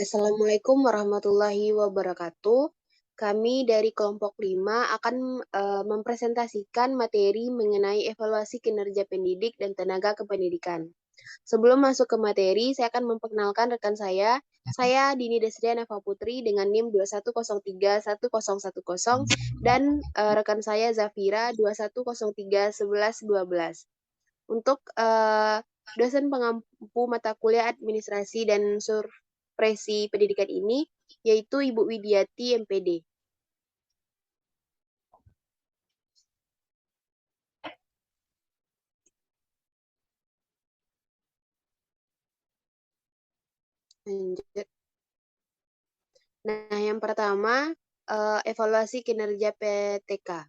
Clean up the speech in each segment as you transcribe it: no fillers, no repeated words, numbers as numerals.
Assalamualaikum warahmatullahi wabarakatuh. Kami dari kelompok 5 akan mempresentasikan materi mengenai evaluasi kinerja pendidik dan tenaga kependidikan. Sebelum masuk ke materi, saya akan memperkenalkan rekan saya. Saya Dini Desrian Eva Putri dengan NIM 21031010 dan rekan saya Zafira 21031112. Untuk dosen pengampu mata kuliah administrasi dan survei pendidikan ini, yaitu Ibu Widiati MPD. Lanjut. Nah, yang pertama, evaluasi kinerja PTK.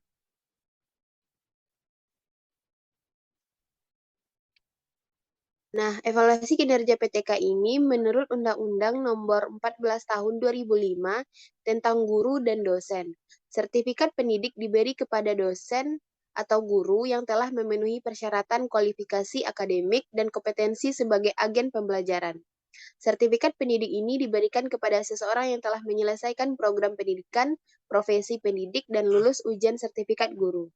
Nah, evaluasi kinerja PTK ini menurut Undang-Undang Nomor 14 Tahun 2005 tentang guru dan dosen. Sertifikat pendidik diberi kepada dosen atau guru yang telah memenuhi persyaratan kualifikasi akademik dan kompetensi sebagai agen pembelajaran. Sertifikat pendidik ini diberikan kepada seseorang yang telah menyelesaikan program pendidikan, profesi pendidik, dan lulus ujian sertifikat guru.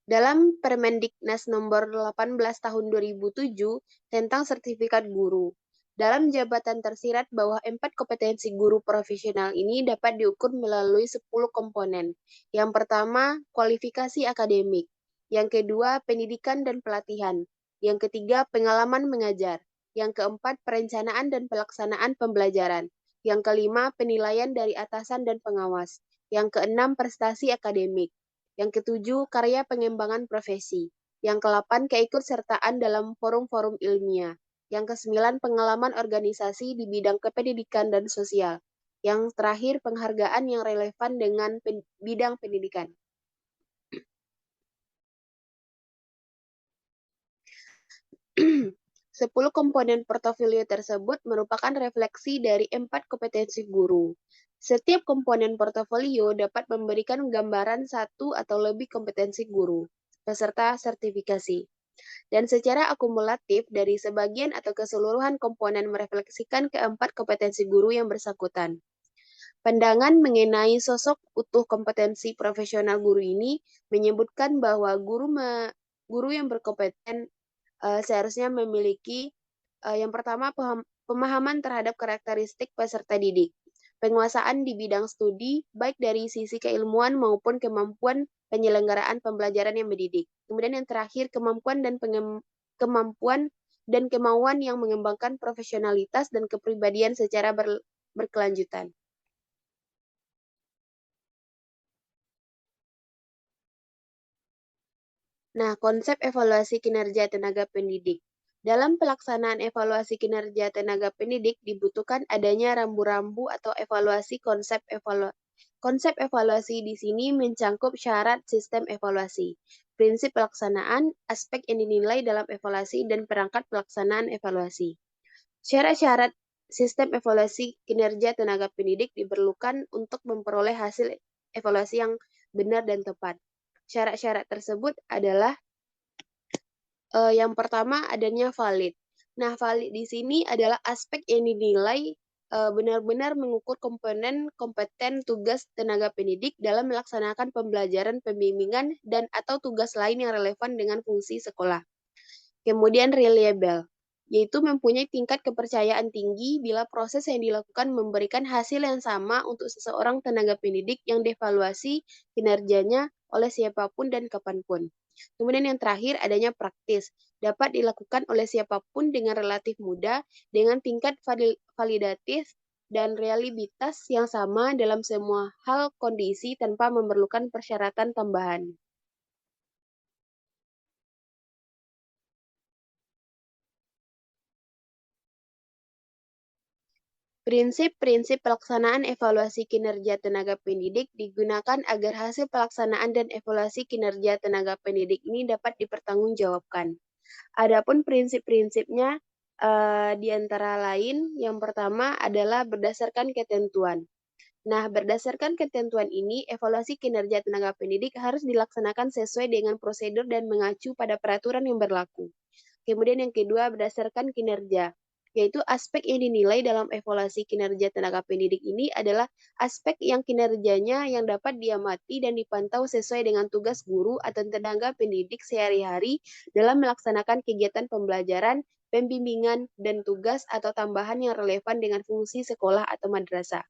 Dalam Permendiknas Nomor 18 Tahun 2007 tentang sertifikat guru, dalam jabatan tersirat bahwa 4 kompetensi guru profesional ini dapat diukur melalui 10 komponen. Yang pertama, kualifikasi akademik. Yang kedua, pendidikan dan pelatihan. Yang ketiga, pengalaman mengajar. Yang keempat, perencanaan dan pelaksanaan pembelajaran. Yang kelima, penilaian dari atasan dan pengawas. Yang keenam, prestasi akademik. Yang ketujuh, karya pengembangan profesi. Yang kedelapan, keikutsertaan dalam forum-forum ilmiah. Yang kesembilan, pengalaman organisasi di bidang kependidikan dan sosial. Yang terakhir, penghargaan yang relevan dengan bidang pendidikan. Sepuluh komponen portofolio tersebut merupakan refleksi dari 4 kompetensi guru. Setiap komponen portofolio dapat memberikan gambaran satu atau lebih kompetensi guru, peserta sertifikasi. Dan secara akumulatif, dari sebagian atau keseluruhan komponen merefleksikan keempat kompetensi guru yang bersangkutan. Pandangan mengenai sosok utuh kompetensi profesional guru ini menyebutkan bahwa guru yang berkompeten seharusnya memiliki yang pertama pemahaman terhadap karakteristik peserta didik, penguasaan di bidang studi baik dari sisi keilmuan maupun kemampuan penyelenggaraan pembelajaran yang mendidik. Kemudian yang terakhir kemampuan dan kemauan yang mengembangkan profesionalitas dan kepribadian secara berkelanjutan. Nah, konsep evaluasi kinerja tenaga pendidik. Dalam pelaksanaan evaluasi kinerja tenaga pendidik dibutuhkan adanya rambu-rambu atau evaluasi Konsep evaluasi di sini mencangkup syarat sistem evaluasi, prinsip pelaksanaan, aspek yang dinilai dalam evaluasi, dan perangkat pelaksanaan evaluasi. Syarat-syarat sistem evaluasi kinerja tenaga pendidik diperlukan untuk memperoleh hasil evaluasi yang benar dan tepat. Syarat-syarat tersebut adalah yang pertama adanya valid. Nah, valid di sini adalah aspek yang dinilai benar-benar mengukur komponen kompeten tugas tenaga pendidik dalam melaksanakan pembelajaran, pembimbingan, dan atau tugas lain yang relevan dengan fungsi sekolah. Kemudian reliable, yaitu mempunyai tingkat kepercayaan tinggi bila proses yang dilakukan memberikan hasil yang sama untuk seseorang tenaga pendidik yang dievaluasi kinerjanya oleh siapapun dan kapanpun. Kemudian yang terakhir adanya praktis, dapat dilakukan oleh siapapun dengan relatif mudah, dengan tingkat validatif dan reliabilitas yang sama dalam semua hal kondisi tanpa memerlukan persyaratan tambahan. Prinsip-prinsip pelaksanaan evaluasi kinerja tenaga pendidik digunakan agar hasil pelaksanaan dan evaluasi kinerja tenaga pendidik ini dapat dipertanggungjawabkan. Adapun prinsip-prinsipnya di antara lain, yang pertama adalah berdasarkan ketentuan. Nah, berdasarkan ketentuan ini, evaluasi kinerja tenaga pendidik harus dilaksanakan sesuai dengan prosedur dan mengacu pada peraturan yang berlaku. Kemudian yang kedua berdasarkan kinerja, yaitu aspek yang dinilai dalam evaluasi kinerja tenaga pendidik ini adalah aspek yang kinerjanya yang dapat diamati dan dipantau sesuai dengan tugas guru atau tenaga pendidik sehari-hari dalam melaksanakan kegiatan pembelajaran, pembimbingan, dan tugas atau tambahan yang relevan dengan fungsi sekolah atau madrasah.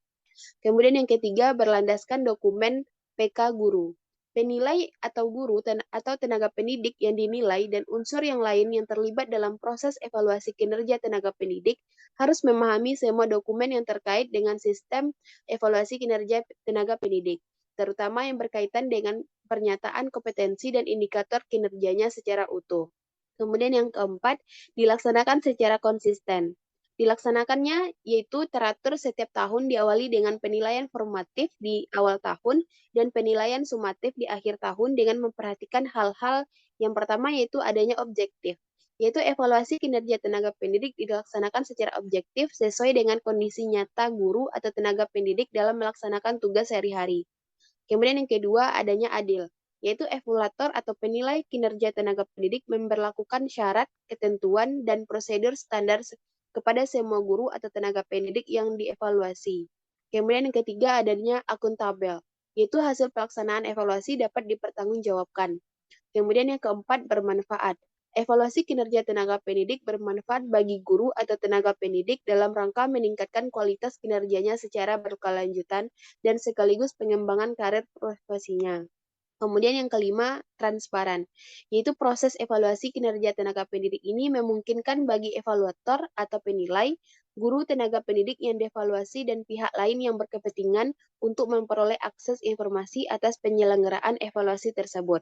Kemudian yang ketiga, berlandaskan dokumen PK guru. Penilai atau guru atau tenaga pendidik yang dinilai dan unsur yang lain yang terlibat dalam proses evaluasi kinerja tenaga pendidik harus memahami semua dokumen yang terkait dengan sistem evaluasi kinerja tenaga pendidik, terutama yang berkaitan dengan pernyataan kompetensi dan indikator kinerjanya secara utuh. Kemudian yang keempat, dilaksanakan secara konsisten. Dilaksanakannya yaitu teratur setiap tahun diawali dengan penilaian formatif di awal tahun dan penilaian sumatif di akhir tahun dengan memperhatikan hal-hal yang pertama yaitu adanya objektif, yaitu evaluasi kinerja tenaga pendidik dilaksanakan secara objektif sesuai dengan kondisi nyata guru atau tenaga pendidik dalam melaksanakan tugas sehari-hari. Kemudian yang kedua, adanya adil, yaitu evaluator atau penilai kinerja tenaga pendidik memberlakukan syarat, ketentuan, dan prosedur standar kepada semua guru atau tenaga pendidik yang dievaluasi. Kemudian yang ketiga, adanya akuntabel, yaitu hasil pelaksanaan evaluasi dapat dipertanggungjawabkan. Kemudian yang keempat, bermanfaat. Evaluasi kinerja tenaga pendidik bermanfaat bagi guru atau tenaga pendidik dalam rangka meningkatkan kualitas kinerjanya secara berkelanjutan dan sekaligus pengembangan karir profesinya. Kemudian yang kelima, transparan, yaitu proses evaluasi kinerja tenaga pendidik ini memungkinkan bagi evaluator atau penilai, guru tenaga pendidik yang dievaluasi dan pihak lain yang berkepentingan untuk memperoleh akses informasi atas penyelenggaraan evaluasi tersebut.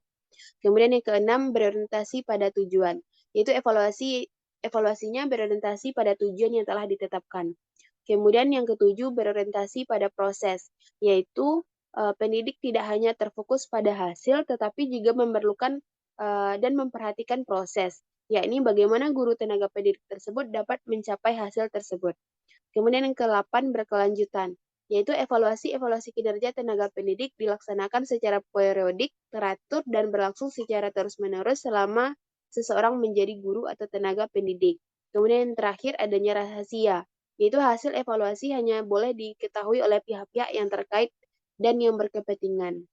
Kemudian yang keenam, berorientasi pada tujuan, yaitu evaluasinya berorientasi pada tujuan yang telah ditetapkan. Kemudian yang ketujuh, berorientasi pada proses, yaitu pendidik tidak hanya terfokus pada hasil, tetapi juga memerlukan dan memperhatikan proses, yakni bagaimana guru tenaga pendidik tersebut dapat mencapai hasil tersebut. Kemudian yang ke-8, berkelanjutan, yaitu evaluasi-evaluasi kinerja tenaga pendidik dilaksanakan secara periodik, teratur, dan berlangsung secara terus-menerus selama seseorang menjadi guru atau tenaga pendidik. Kemudian yang terakhir, adanya rahasia, yaitu hasil evaluasi hanya boleh diketahui oleh pihak-pihak yang terkait dan yang berkepentingan.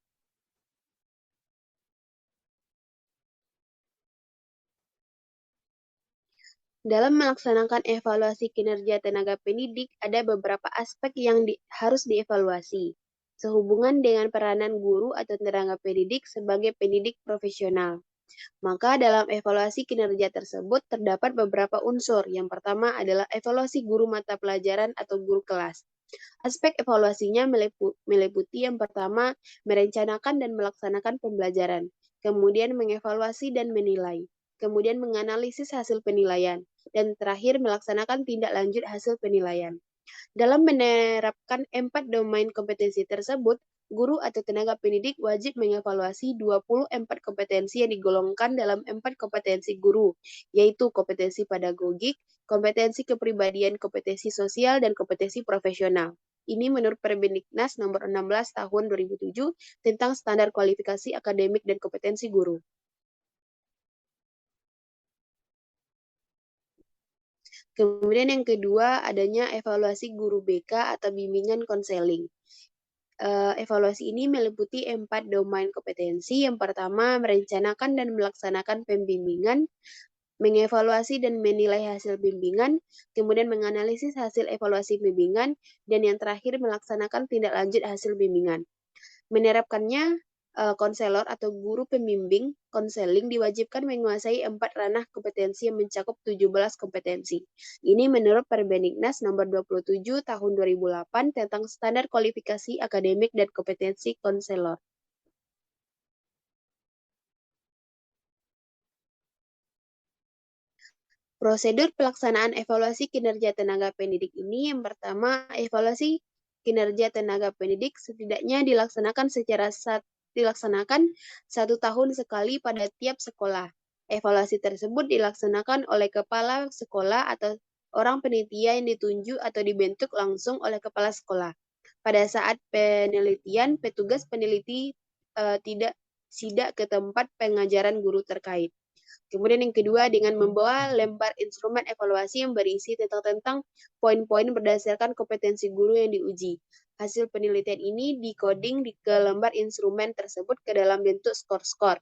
Dalam melaksanakan evaluasi kinerja tenaga pendidik, ada beberapa aspek yang harus dievaluasi, sehubungan dengan peranan guru atau tenaga pendidik sebagai pendidik profesional. Maka dalam evaluasi kinerja tersebut terdapat beberapa unsur. Yang pertama adalah evaluasi guru mata pelajaran atau guru kelas. Aspek evaluasinya meliputi yang pertama, merencanakan dan melaksanakan pembelajaran, kemudian mengevaluasi dan menilai, kemudian menganalisis hasil penilaian, dan terakhir melaksanakan tindak lanjut hasil penilaian. Dalam menerapkan 4 domain kompetensi tersebut, guru atau tenaga pendidik wajib mengevaluasi 24 kompetensi yang digolongkan dalam 4 kompetensi guru, yaitu kompetensi pedagogik, kompetensi kepribadian, kompetensi sosial, dan kompetensi profesional. Ini menurut Permendiknas nomor 16 tahun 2007 tentang standar kualifikasi akademik dan kompetensi guru. Kemudian yang kedua, adanya evaluasi guru BK atau bimbingan konseling. Evaluasi ini meliputi 4 domain kompetensi. Yang pertama, merencanakan dan melaksanakan pembimbingan, mengevaluasi dan menilai hasil bimbingan, kemudian menganalisis hasil evaluasi bimbingan, dan yang terakhir melaksanakan tindak lanjut hasil bimbingan. Menerapkannya, konselor atau guru pembimbing konseling diwajibkan menguasai 4 ranah kompetensi yang mencakup 17 kompetensi. Ini menurut Permendiknas nomor 27 tahun 2008 tentang standar kualifikasi akademik dan kompetensi konselor. Prosedur pelaksanaan evaluasi kinerja tenaga pendidik ini yang pertama, evaluasi kinerja tenaga pendidik setidaknya dilaksanakan 1 tahun sekali pada tiap sekolah. Evaluasi tersebut dilaksanakan oleh kepala sekolah atau orang penitia yang ditunjuk atau dibentuk langsung oleh kepala sekolah. Pada saat penelitian, petugas peneliti tidak sidak ke tempat pengajaran guru terkait. Kemudian yang kedua, dengan membawa lembar instrumen evaluasi yang berisi tentang poin-poin berdasarkan kompetensi guru yang diuji. Hasil penelitian ini di-coding ke lembar instrumen tersebut ke dalam bentuk skor-skor.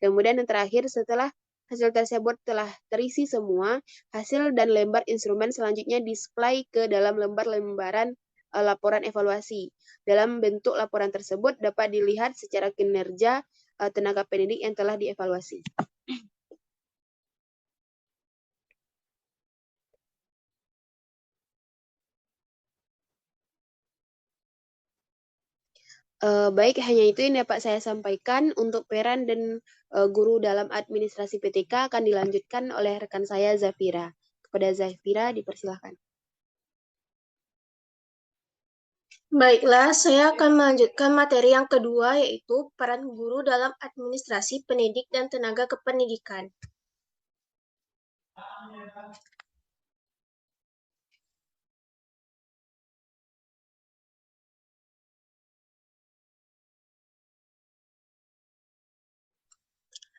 Kemudian yang terakhir, setelah hasil tersebut telah terisi semua, hasil dan lembar instrumen selanjutnya display ke dalam lembaran laporan evaluasi. Dalam bentuk laporan tersebut dapat dilihat secara kinerja tenaga pendidik yang telah dievaluasi. Baik, hanya itu yang dapat saya sampaikan. Untuk peran dan guru dalam administrasi PTK akan dilanjutkan oleh rekan saya, Zafira. Kepada Zafira, dipersilahkan. Baiklah, saya akan melanjutkan materi yang kedua, yaitu peran guru dalam administrasi pendidik dan tenaga kependidikan.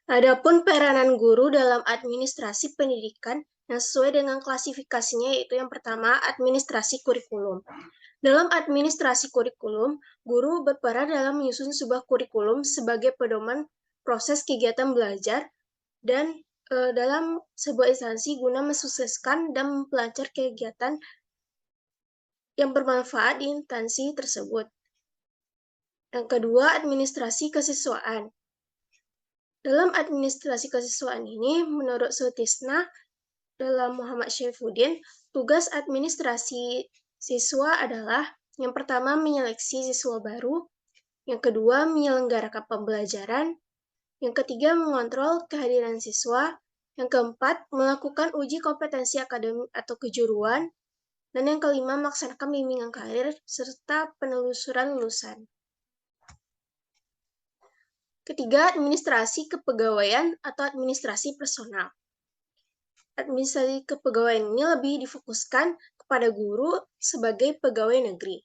Adapun peranan guru dalam administrasi pendidikan yang sesuai dengan klasifikasinya, yaitu yang pertama, administrasi kurikulum. Dalam administrasi kurikulum, guru berperan dalam menyusun sebuah kurikulum sebagai pedoman proses kegiatan belajar dan dalam sebuah instansi guna mensukseskan dan mempelancar kegiatan yang bermanfaat di instansi tersebut. Yang kedua, administrasi kesiswaan. Dalam administrasi kesiswaan ini, menurut Sutisna dalam Muhammad Syaifuddin, tugas administrasi siswa adalah yang pertama menyeleksi siswa baru, yang kedua menyelenggarakan pembelajaran, yang ketiga mengontrol kehadiran siswa, yang keempat melakukan uji kompetensi akademik atau kejuruan, dan yang kelima melaksanakan bimbingan karir serta penelusuran lulusan. Ketiga, administrasi kepegawaian atau administrasi personal. Administrasi kepegawaian ini lebih difokuskan kepada guru sebagai pegawai negeri.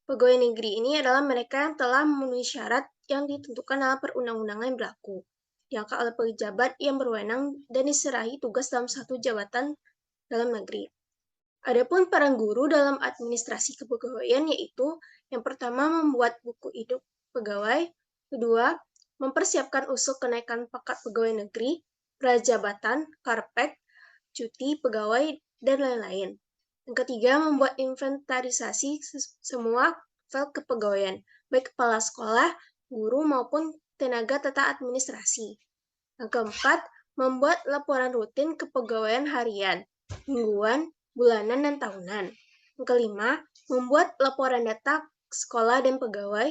Pegawai negeri ini adalah mereka yang telah memenuhi syarat yang ditentukan dalam perundang-undangan yang berlaku, diangkat oleh pejabat yang berwenang dan diserahi tugas dalam satu jabatan dalam negeri. Adapun peran guru dalam administrasi kepegawaian yaitu yang pertama membuat buku hidup pegawai, kedua mempersiapkan usul kenaikan pangkat pegawai negeri, prajabatan, karpet, cuti pegawai, dan lain-lain. Yang ketiga, membuat inventarisasi semua file kepegawaian, baik kepala sekolah, guru, maupun tenaga tata administrasi. Yang keempat, membuat laporan rutin kepegawaian harian, mingguan, bulanan, dan tahunan. Yang kelima, membuat laporan data sekolah dan pegawai.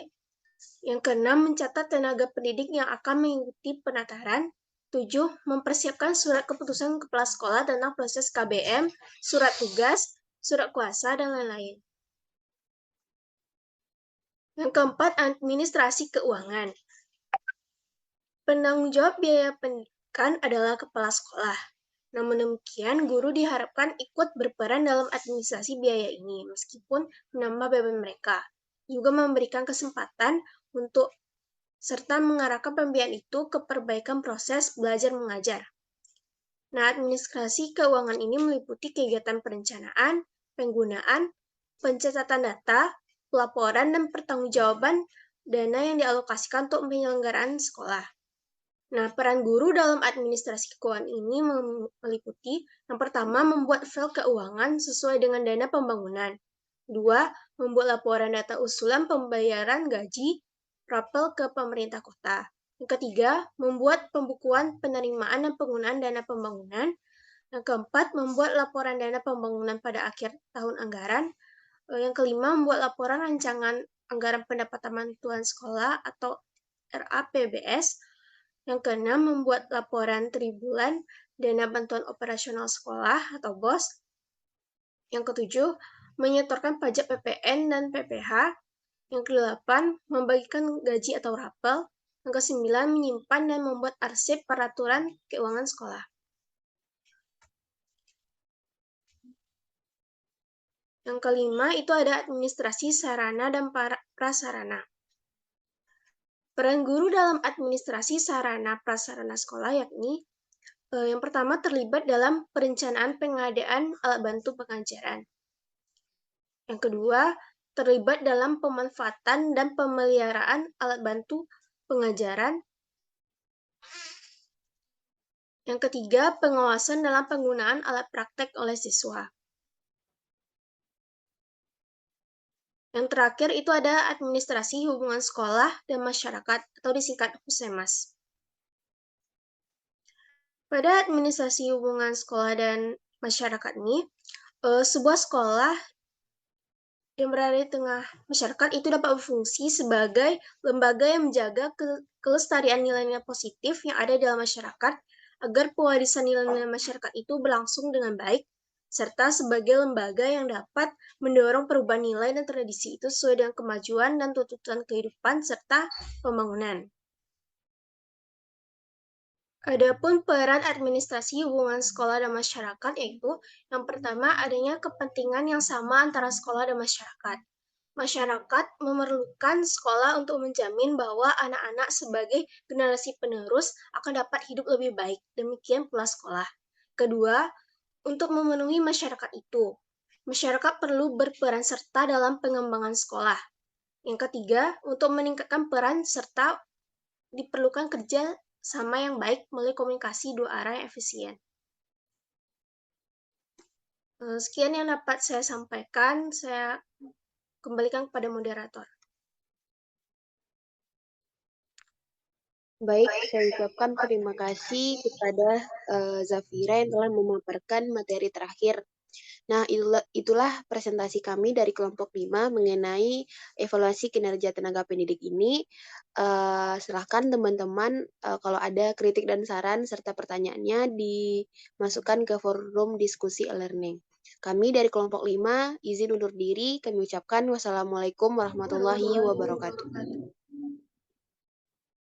Yang keenam, mencatat tenaga pendidik yang akan mengikuti penataran. 7. Mempersiapkan surat keputusan kepala sekolah tentang proses KBM, surat tugas, surat kuasa, dan lain-lain. Yang keempat, administrasi keuangan. Penanggung jawab biaya pendidikan adalah kepala sekolah. Namun demikian, guru diharapkan ikut berperan dalam administrasi biaya ini, meskipun menambah beban mereka. Juga memberikan kesempatan untuk serta mengarahkan pembiayaan itu ke perbaikan proses belajar mengajar. Nah, administrasi keuangan ini meliputi kegiatan perencanaan, penggunaan, pencatatan data, pelaporan, dan pertanggungjawaban dana yang dialokasikan untuk penyelenggaraan sekolah. Nah, peran guru dalam administrasi keuangan ini meliputi yang pertama membuat file keuangan sesuai dengan dana pembangunan. 2. Membuat laporan data usulan pembayaran gaji, rapel ke pemerintah kota. Yang ketiga, membuat pembukuan penerimaan dan penggunaan dana pembangunan. Yang keempat, membuat laporan dana pembangunan pada akhir tahun anggaran. Yang kelima, membuat laporan rancangan anggaran pendapatan bantuan sekolah atau RAPBS. Yang keenam, membuat laporan tribulan dana bantuan operasional sekolah atau BOS. Yang ketujuh, menyetorkan pajak PPN dan PPh. Yang kedelapan, membagikan gaji atau rapel. Yang kesembilan, menyimpan dan membuat arsip peraturan keuangan sekolah. Yang kelima, itu ada administrasi sarana dan prasarana. Peran guru dalam administrasi sarana prasarana sekolah yakni Yang pertama terlibat dalam perencanaan pengadaan alat bantu pengajaran. Yang kedua, terlibat dalam pemanfaatan dan pemeliharaan alat bantu pengajaran. Yang ketiga, pengawasan dalam penggunaan alat praktek oleh siswa. Yang terakhir itu ada administrasi hubungan sekolah dan masyarakat atau disingkat Husemas. Pada administrasi hubungan sekolah dan masyarakat ini, sebuah sekolah yang berada di tengah masyarakat itu dapat berfungsi sebagai lembaga yang menjaga kelestarian nilai-nilai positif yang ada dalam masyarakat agar pewarisan nilai-nilai masyarakat itu berlangsung dengan baik, serta sebagai lembaga yang dapat mendorong perubahan nilai dan tradisi itu sesuai dengan kemajuan dan tuntutan kehidupan serta pembangunan. Adapun peran administrasi hubungan sekolah dan masyarakat yaitu yang pertama adanya kepentingan yang sama antara sekolah dan masyarakat. Masyarakat memerlukan sekolah untuk menjamin bahwa anak-anak sebagai generasi penerus akan dapat hidup lebih baik. Demikian pula sekolah. Kedua, untuk memenuhi masyarakat itu, masyarakat perlu berperan serta dalam pengembangan sekolah. Yang ketiga, untuk meningkatkan peran serta diperlukan kerja sama yang baik melalui komunikasi dua arah yang efisien. Sekian yang dapat saya sampaikan. Saya kembalikan kepada moderator. Baik, saya ucapkan terima kasih kepada Zafira yang telah memaparkan materi terakhir. Nah, itulah presentasi kami dari kelompok 5 mengenai evaluasi kinerja tenaga pendidik ini. Silahkan teman-teman kalau ada kritik dan saran serta pertanyaannya dimasukkan ke forum diskusi e-learning. Kami dari kelompok 5 izin undur diri. Kami ucapkan wassalamualaikum warahmatullahi wabarakatuh.